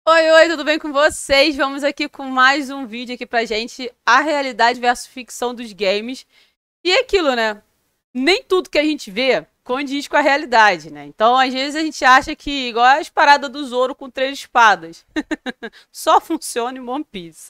Oi, tudo bem com vocês? Vamos aqui com mais um vídeo aqui pra gente, a realidade versus ficção dos games. E é aquilo, né? Nem tudo que a gente vê condiz com a realidade, né? Então, às vezes a gente acha que, igual as paradas do Zoro com 3 espadas, só funciona em One Piece.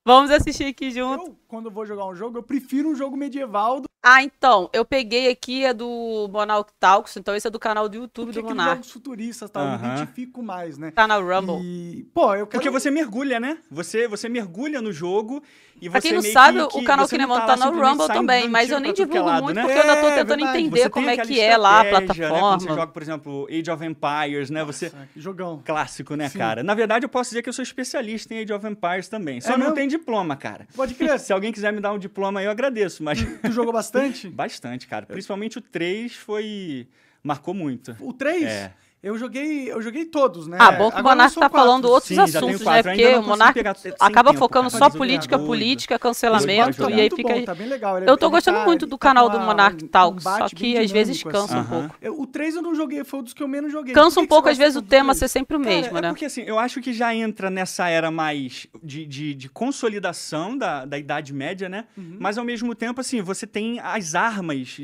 Vamos assistir aqui junto. Quando eu vou jogar um jogo, eu prefiro um jogo medieval do Então, eu peguei aqui, é do Monarch Talks, então esse é do canal do YouTube que do aqueles Monarch. jogos futuristas, tá? Eu me identifico mais, né? Tá na Rumble. E, pô, eu quero... Porque você mergulha, né? Você mergulha no jogo e você Pra quem não meio sabe, que o canal você Kinemon não tá na simplesmente Rumble saindo também, dando mas tiro eu nem pra tudo que é divulgo lado, muito né? porque eu ainda tô tentando verdade. entender Você como tem é aquela que é lá a estratégia, né? Quando você plataforma. joga, por exemplo, Age of Empires, né? Você... Nossa, que jogão. Clássico, né, Sim. cara? Na verdade, eu posso dizer que eu sou especialista em Age of Empires também. Só É não mesmo? tem diploma, cara. Pode crer. Se alguém quiser me dar um diploma aí, eu agradeço, mas... Tu jogou bastante? Bastante, cara. Principalmente o 3 foi... Marcou muito. O 3? É. Eu joguei todos, né? Bom que o Agora Monark são tá 4. falando outros Sim, já tenho assuntos, né? 4. Ainda Porque não o consegui Monark pegar sem acaba tempo, focando cara. só Pode política, crer. política, Doido. cancelamento, Tá e aí muito fica... bom, tá bem legal. Eu tô gostando muito do canal do Monarch Talks, só que às vezes cansa um assim. pouco. O 3 eu não joguei, foi um dos que eu menos joguei. Cansa Por um que pouco, você às vezes, o gosta tanto tema do ser sempre o mesmo, Cara, né? é porque assim, eu acho que já entra nessa era mais de consolidação da Idade Média, né? Mas ao mesmo tempo, assim, você tem as armas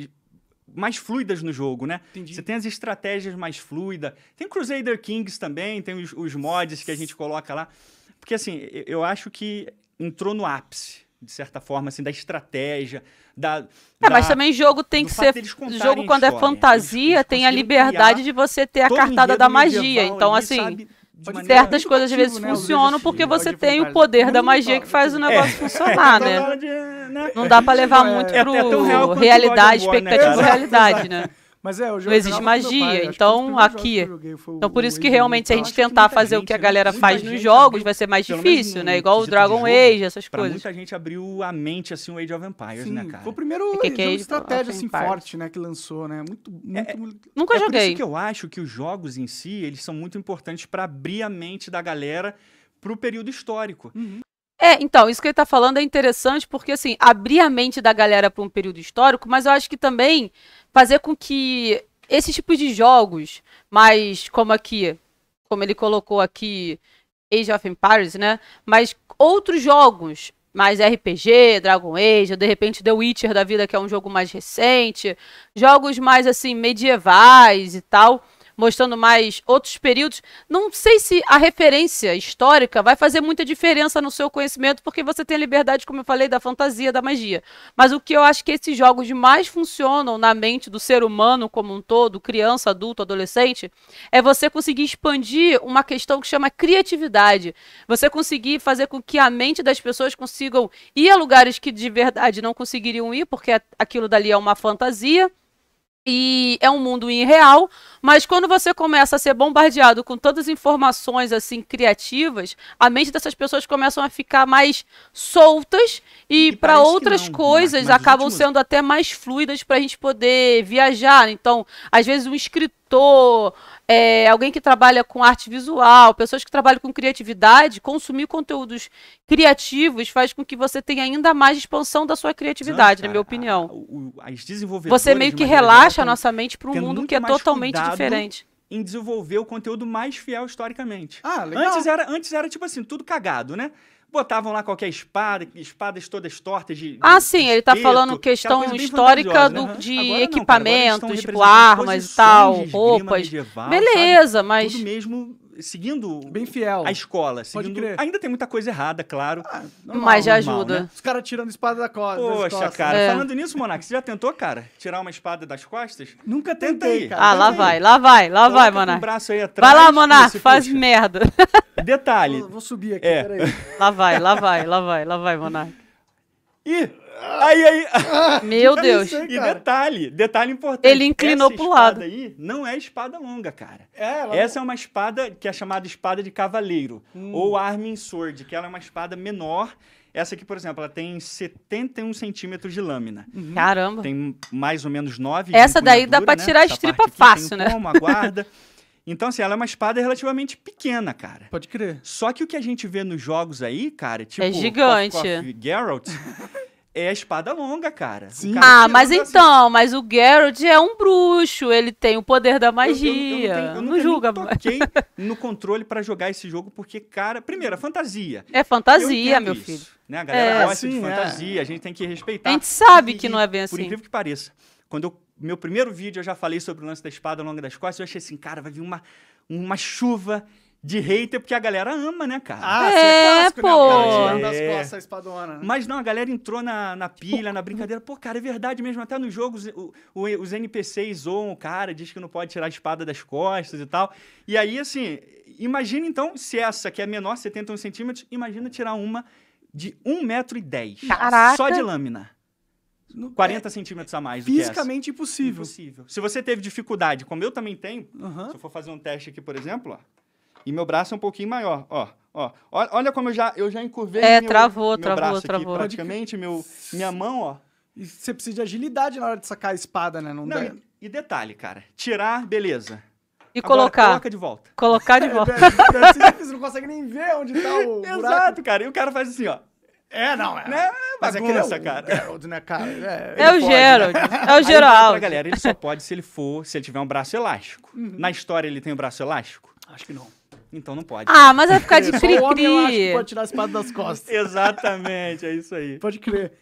mais fluidas no jogo, né? Entendi. Você tem as estratégias mais fluidas. Tem Crusader Kings também, tem os mods que a gente coloca lá. Porque assim, eu acho que entrou no ápice, de certa forma, assim, da estratégia, Mas também jogo tem do que fato ser... deles contarem Jogo, quando é história. fantasia, Eles tem a conseguiram liberdade criar de você ter a todo o cartada enredo da magia. medieval Então, ali, assim... sabe? De maneira Certas coisas às vezes educativo, né, os funcionam Age of- porque você Age of tem o Empires. poder da Menos magia no- que faz o negócio funcionar, né? né? Não dá pra levar muito É pro tão real quanto realidade, God of War, né, expectativa, cara? realidade, né? Mas eu Não existe magia, então aqui... Então por isso que realmente se a gente tentar fazer o que a galera faz nos jogos, vai ser mais pelo menos difícil, no né? Igual o quesito de Dragon jogo, Age, essas Pra coisas. muita gente abriu a mente, assim, o Age of Empires, Sim, né, cara? foi o primeiro que é jogo de Age of estratégia assim, Empires? forte, né, que lançou, né? Muito. Nunca É por joguei. isso que eu acho que os jogos em si, eles são muito importantes pra abrir a mente da galera pro período histórico. Então, isso que ele tá falando é interessante porque, assim, abrir a mente da galera para um período histórico, mas eu acho que também fazer com que esses tipos de jogos, mais como aqui, como ele colocou aqui, Age of Empires, né? Mas outros jogos, mais RPG, Dragon Age, ou de repente The Witcher da vida, que é um jogo mais recente, jogos mais, assim, medievais e tal, mostrando mais outros períodos. Não sei se a referência histórica vai fazer muita diferença no seu conhecimento, porque você tem a liberdade, como eu falei, da fantasia, da magia. Mas o que eu acho que esses jogos mais funcionam na mente do ser humano como um todo, criança, adulto, adolescente, é você conseguir expandir uma questão que chama criatividade. Você conseguir fazer com que a mente das pessoas consigam ir a lugares que de verdade não conseguiriam ir, porque aquilo dali é uma fantasia. E é um mundo irreal, mas quando você começa a ser bombardeado com todas as informações assim criativas, a mente dessas pessoas começam a ficar mais soltas e para parece que outras não, coisas mas os acabam últimos- sendo até mais fluidas para a gente poder viajar. Então, às vezes um escritor, alguém que trabalha com arte visual, pessoas que trabalham com criatividade, consumir conteúdos criativos faz com que você tenha ainda mais expansão da sua criatividade, na minha opinião. As desenvolvedoras, Você meio de que maneira geral, relaxa a tão nossa mente para um tendo mundo muito que é mais totalmente cuidado diferente. em desenvolver o conteúdo mais fiel historicamente. Ah, legal. Antes era tipo assim, tudo cagado, né? Botavam lá qualquer espada, espadas todas tortas de Sim, ele tá espeto, falando aquela questão coisa bem histórica fantasiosa, né? de Agora não, cara, agora eles estão equipamentos, tipo representando armas e posições tal, de esgrima roupas. medieval, Beleza, sabe? mas Tudo mesmo seguindo Bem fiel. a escola. Pode Seguindo... crer. Ainda tem muita coisa errada, claro. Normal, mas já normal, ajuda. né? Os caras tirando espada das Poxa, costas. cara, É. falando nisso, Monark, você já tentou, cara, tirar uma espada das costas? Nunca Tenta tentei, aí. cara. Lá Tenta vai, aí. lá vai, lá Coloca vai, com o Monark. braço aí atrás, Vai lá, Monark, isso, faz puxa. merda. Detalhe. Vou subir aqui, É. peraí. Lá vai, lá vai, lá vai, lá vai, Monark. Ih, aí. Meu Deus. sei, E cara. detalhe importante. Ele inclinou essa pro espada lado. aí não é espada longa, cara. Ela Essa é uma espada que é chamada espada de cavaleiro, Hum. ou arming sword, que ela é uma espada menor. Essa aqui, por exemplo, ela tem 71 centímetros de lâmina. Caramba. Tem mais ou menos 9 Essa daí dá pra tirar a estripa fácil, né? Como, a guarda. Então, assim, ela é uma espada relativamente pequena, cara. Pode crer. Só que o que a gente vê nos jogos aí, cara, tipo É gigante. Geralt, é a espada longa, cara. Sim. Mas então, mas o Geralt é um bruxo, ele tem o poder da magia. Eu não julga. nem toquei no controle pra jogar esse jogo, porque, cara, primeiro, é fantasia. É Eu fantasia, entendo meu isso, filho. né? A galera gosta de sim, fantasia, a gente tem que respeitar. A gente sabe que não é bem Por assim. incrível que pareça, meu primeiro vídeo eu já falei sobre o lance da espada longa das costas, eu achei assim, cara, vai vir uma chuva de hater, porque a galera ama, né, cara? Isso é clássico, pô. né? O cara tirando É. das costas a espadona, né? Mas não, a galera entrou na pilha, na brincadeira. Pô, cara, é verdade mesmo. Até nos jogos, os NPCs zoam o cara, diz que não pode tirar a espada das costas e tal. E aí, assim, imagina então, se essa que é menor, 71 centímetros, imagina tirar uma de 1,10 m. Caraca. Só de lâmina. 40 centímetros a mais do que essa. Fisicamente impossível. Impossível. Se você teve dificuldade, como eu também tenho, Aham. se eu for fazer um teste aqui, por exemplo, ó, e meu braço é um pouquinho maior, ó. Olha como eu já encurvei travou, meu braço travou. aqui, praticamente, minha mão, ó. E você precisa de agilidade na hora de sacar a espada, né? Não, Não, dá... e detalhe, cara, tirar, beleza. E Agora, colocar. coloca de volta. Colocar de volta. Deve ser difícil, não consegue nem ver onde tá o buraco. Exato, cara, e o cara faz assim, ó. Não, é. Né? Mas é que ele é Bagunça, o cara. Geralt, né, cara? É o Geralt. É o Aí eu falo pra Geralt. galera, ele só pode se ele tiver um braço elástico. Na história ele tem um braço elástico? Acho que não. Então não pode. Mas vai ficar de Só o homem eu acho que cri-cri. pode tirar a espada das costas. Exatamente, é isso aí. Pode crer.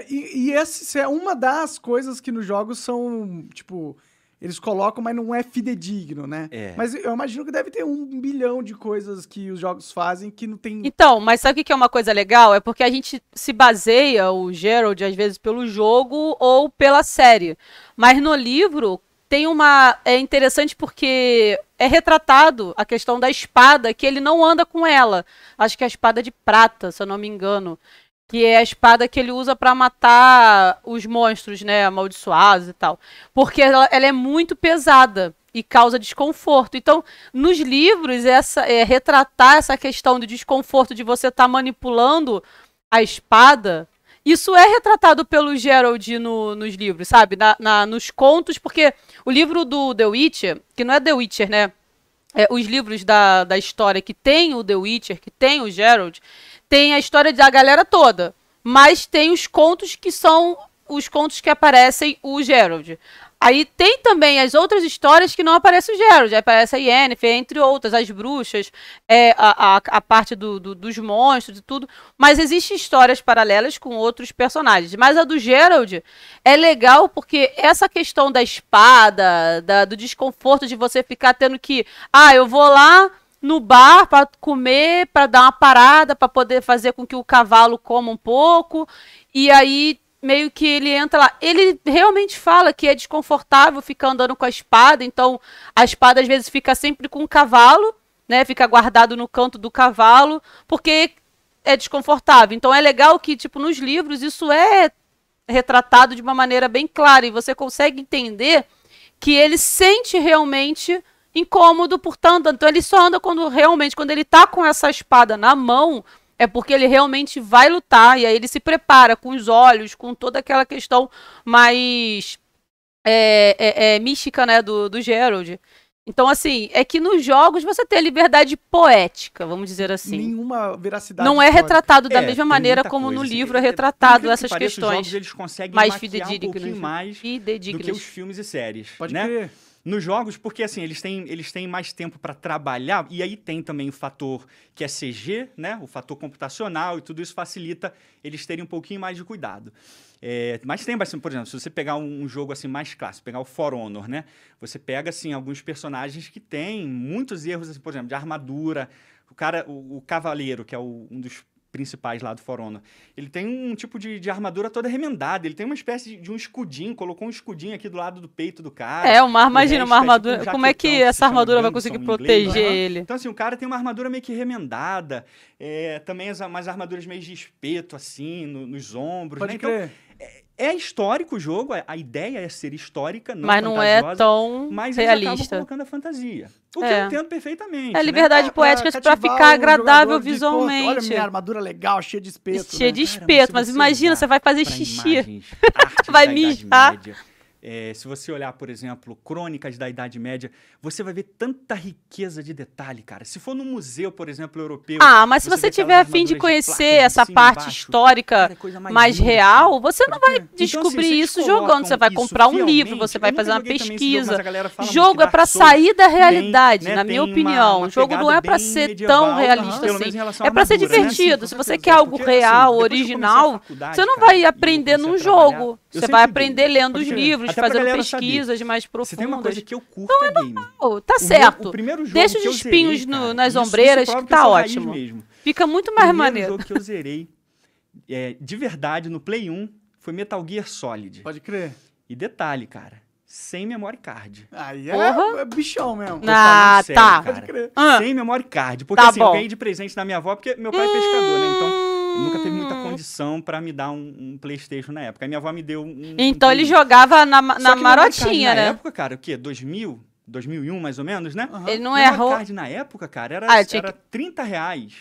E essa é uma das coisas que nos jogos são, tipo, eles colocam, mas não é fidedigno, né? É. Mas eu imagino que deve ter 1 bilhão de coisas que os jogos fazem que não tem... Então, mas sabe o que é uma coisa legal? É porque a gente se baseia, o Geralt, às vezes, pelo jogo ou pela série. Mas no livro tem uma... É interessante porque é retratado a questão da espada, que ele não anda com ela. Acho que é a espada de prata, se eu não me engano. Que é a espada que ele usa pra matar os monstros, né, amaldiçoados e tal. Porque ela é muito pesada e causa desconforto. Então, nos livros, retratar essa questão do desconforto de você estar manipulando a espada, isso é retratado pelo Geralt nos livros, sabe? Nos contos, porque o livro do The Witcher, que não é The Witcher, né? Os livros da história que tem o The Witcher, que tem o Geralt, tem a história da galera toda, mas tem os contos que são os contos que aparecem o Geralt. Aí tem também as outras histórias que não aparece o Geralt, aparece a Yennefer, entre outras, as bruxas, a parte dos monstros e tudo, mas existem histórias paralelas com outros personagens. Mas a do Geralt é legal porque essa questão da espada, do desconforto de você ficar tendo que, eu vou lá no bar para comer, para dar uma parada, para poder fazer com que o cavalo coma um pouco, e aí meio que ele entra lá. Ele realmente fala que é desconfortável ficar andando com a espada, então a espada às vezes fica sempre com o cavalo, né? Fica guardado no canto do cavalo, porque é desconfortável. Então é legal que, tipo, nos livros isso é retratado de uma maneira bem clara, e você consegue entender que ele sente realmente incômodo por estar andando. Então ele só anda quando ele tá com essa espada na mão, é porque ele realmente vai lutar, e aí ele se prepara com os olhos, com toda aquela questão mais mística, né, do Geralt. Então, assim, é que nos jogos você tem a liberdade poética, vamos dizer assim. Nenhuma veracidade Não é histórica. retratado da mesma tem maneira muita como coisa, no assim. livro é Por retratado incrível que essas pareça, os questões jogos, eles conseguem mais maquiar um pouquinho mais do que fidedignas. os filmes e séries, Pode né? crer. Nos jogos, porque assim, eles têm mais tempo para trabalhar, e aí tem também o fator que é CG, né? O fator computacional, e tudo isso facilita eles terem um pouquinho mais de cuidado. Mas tem, assim, por exemplo, se você pegar um jogo assim mais clássico, pegar o For Honor, né? Você pega assim alguns personagens que têm muitos erros, assim, por exemplo, de armadura. O cavaleiro, que é um dos principais lá do For Honor, ele tem um tipo de armadura toda remendada, ele tem uma espécie de um escudinho, colocou um escudinho aqui do lado do peito do cara. Imagina uma armadura, tipo como é que essa armadura vai conseguir proteger ele? Então, assim, o cara tem uma armadura meio que remendada, também umas armaduras meio de espeto, assim, nos ombros, Pode né? crer. Então, é histórico o jogo, a ideia é ser histórica, não mas não é fantasiosa, tão mas eles acabam realista. colocando a fantasia. O que eu entendo perfeitamente. É liberdade poética pra cativar ficar o agradável jogador de, pô, olha visualmente. minha armadura legal, cheia de espeto. Cheia né? de espeto, mas se você imagina, olhar você vai fazer pra xixi. imagens, artes Vai da Idade mijar. Média, Se você olhar, por exemplo, Crônicas da Idade Média, você vai ver tanta riqueza de detalhe, cara. Se for num museu, por exemplo, europeu... Mas se você tiver a fim de conhecer essa parte histórica mais real, você não vai descobrir isso jogando. Você vai comprar um livro, você vai fazer uma pesquisa. Jogo é pra sair da realidade, na minha opinião. O jogo não é pra ser tão realista assim. É pra ser divertido. Se você quer algo real, original, você não vai aprender num jogo. Você vai aprender lendo os livros, fazendo pesquisas mais profundas. Se tem uma coisa que eu curto é game. Tá certo. Deixa os espinhos nas ombreiras que tá ótimo. Fica muito mais maneiro. O jogo que eu zerei de verdade no Play 1 foi Metal Gear Solid. Pode crer. E detalhe, cara, sem memory card. Aí é bichão mesmo. Sério, tá. Cara. Pode crer. Sem memory card. Porque assim, eu ganhei de presente da minha avó, porque meu pai é pescador, né? Então... Ele nunca teve muita condição pra me dar um PlayStation na época. Aí minha avó me deu Então ele jogava na marotinha, na né? época, cara, o quê? 2000, 2001, mais ou menos, né? Ele não errou. Card na época, cara, era R$30.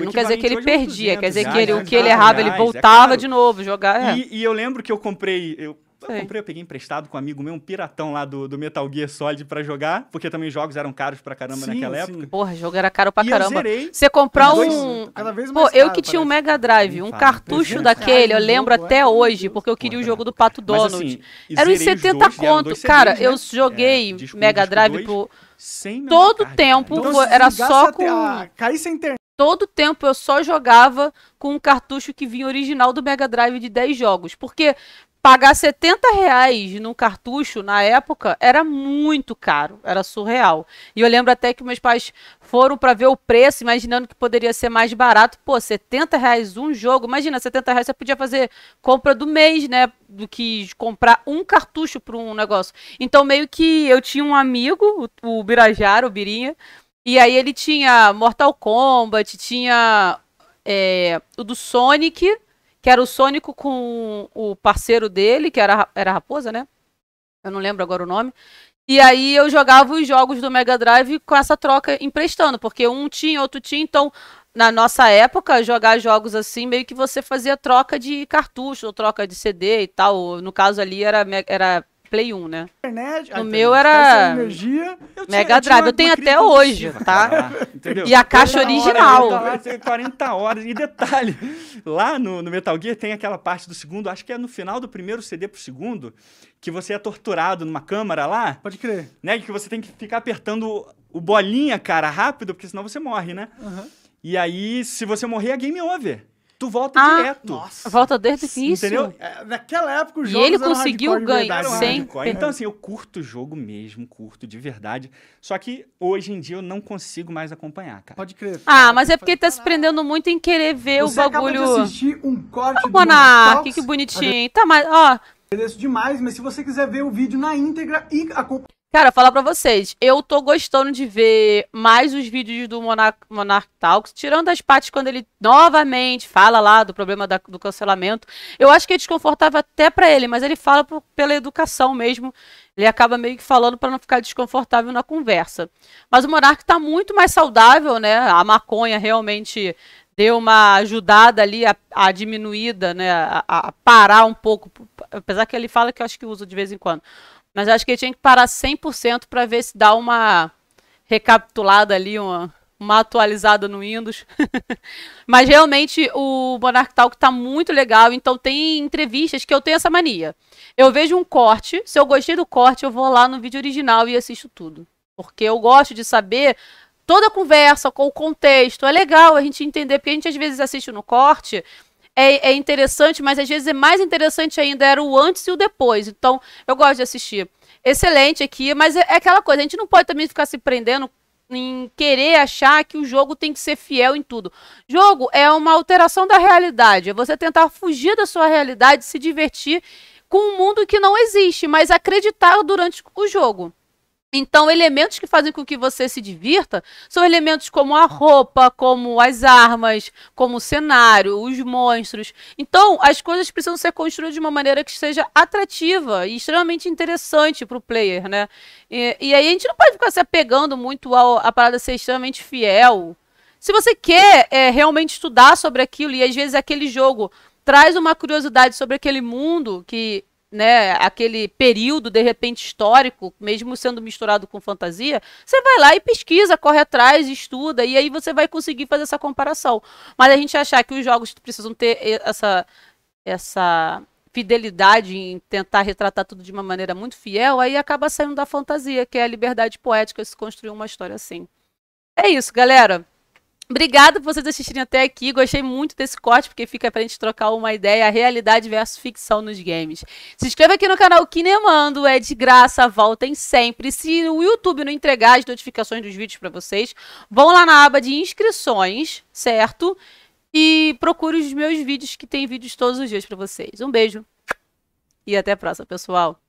Não quer dizer que ele perdia. Quer dizer que o que ele errava, ele voltava de novo jogar. E eu lembro que eu comprei... Eu peguei emprestado com um amigo meu, um piratão lá do Metal Gear Solid pra jogar, porque também os jogos eram caros pra caramba naquela época. Porra, jogo era caro pra caramba. Eu zerei. Você comprar cada vez mais eu caro, que tinha um parece. Mega Drive, um cartucho daquele, eu lembro até hoje, porque eu queria o jogo do Pato Donald. Assim, era uns 70 conto. Cara, eu joguei Mega Drive por todo tempo, era só com... Cair sem internet. Todo tempo eu só jogava com um cartucho que vinha original do Mega Drive de 10 jogos, porque... Pagar R$70 num cartucho, na época, era muito caro. Era surreal. E eu lembro até que meus pais foram para ver o preço, imaginando que poderia ser mais barato. Pô, R$70 um jogo. Imagina, R$70 você podia fazer compra do mês, né? Do que comprar um cartucho para um negócio. Então, meio que eu tinha um amigo, o Birajara, o Birinha. E aí ele tinha Mortal Kombat, tinha o do Sonic... Que era o Sonic com o parceiro dele, que era a Raposa, né? Eu não lembro agora o nome. E aí eu jogava os jogos do Mega Drive com essa troca emprestando, porque um tinha, outro tinha. Então, na nossa época, jogar jogos assim, meio que você fazia troca de cartucho, ou troca de CD e tal. No caso ali era Play 1, né? O meu era Mega Drive. Eu tenho até hoje, tá? Entendeu? E a caixa original. Lá, 40 horas. E detalhe, lá no Metal Gear tem aquela parte do segundo, acho que é no final do primeiro CD pro segundo, que você é torturado numa câmara lá. Pode crer. Né? Que você tem que ficar apertando o bolinha, cara, rápido, porque senão você morre, né? E aí, se você morrer, é game over. Tu volta direto. Nossa. Volta desde o início. Entendeu? Naquela época o E jogo ele conseguiu ganhar sem... Então, assim, eu curto o jogo mesmo, curto de verdade. Só que hoje em dia eu não consigo mais acompanhar, cara. Pode crer. Mas é porque ele tá se prendendo muito em querer ver Você o bagulho... acaba de assistir um corte do Monark, que bonitinho. Tá, mas, ó... Agradeço demais, mas se você quiser ver o vídeo na íntegra e acompanhar... Cara, falar pra vocês, eu tô gostando de ver mais os vídeos do Monark Talks, tirando as partes quando ele novamente fala lá do problema do cancelamento. Eu acho que é desconfortável até pra ele, mas ele fala pela educação mesmo. Ele acaba meio que falando pra não ficar desconfortável na conversa. Mas o Monark tá muito mais saudável, né? A maconha realmente deu uma ajudada ali, a diminuída, né? A parar um pouco. Apesar que ele fala que eu acho que usa de vez em quando. Mas eu acho que ele tinha que parar 100% para ver se dá uma recapitulada ali, uma atualizada no Windows. Mas realmente o Monark Talk tá muito legal, então tem entrevistas que eu tenho essa mania. Eu vejo um corte, se eu gostei do corte, eu vou lá no vídeo original e assisto tudo. Porque eu gosto de saber toda a conversa, com o contexto. É legal a gente entender, porque a gente às vezes assiste no corte... É interessante, mas às vezes é mais interessante ainda era o antes e o depois. Então, eu gosto de assistir. Excelente aqui, mas é aquela coisa, a gente não pode também ficar se prendendo em querer achar que o jogo tem que ser fiel em tudo. Jogo é uma alteração da realidade, é você tentar fugir da sua realidade, se divertir com um mundo que não existe, mas acreditar durante o jogo. Então, elementos que fazem com que você se divirta são elementos como a roupa, como as armas, como o cenário, os monstros. Então, as coisas precisam ser construídas de uma maneira que seja atrativa e extremamente interessante para o player, né? E aí a gente não pode ficar se apegando muito à parada ser extremamente fiel. Se você quer realmente estudar sobre aquilo e às vezes aquele jogo traz uma curiosidade sobre aquele mundo que né, aquele período, de repente, histórico, mesmo sendo misturado com fantasia, você vai lá e pesquisa, corre atrás, estuda, e aí você vai conseguir fazer essa comparação. Mas a gente achar que os jogos precisam ter essa fidelidade em tentar retratar tudo de uma maneira muito fiel, aí acaba saindo da fantasia, que é a liberdade poética, se construir uma história assim. É isso, galera. Obrigada por vocês assistirem até aqui. Gostei muito desse corte, porque fica pra gente trocar uma ideia, realidade versus ficção nos games. Se inscreva aqui no canal Kinemando, é de graça, voltem sempre. Se o YouTube não entregar as notificações dos vídeos pra vocês, vão lá na aba de inscrições, certo? E procure os meus vídeos, que tem vídeos todos os dias pra vocês. Um beijo e até a próxima, pessoal.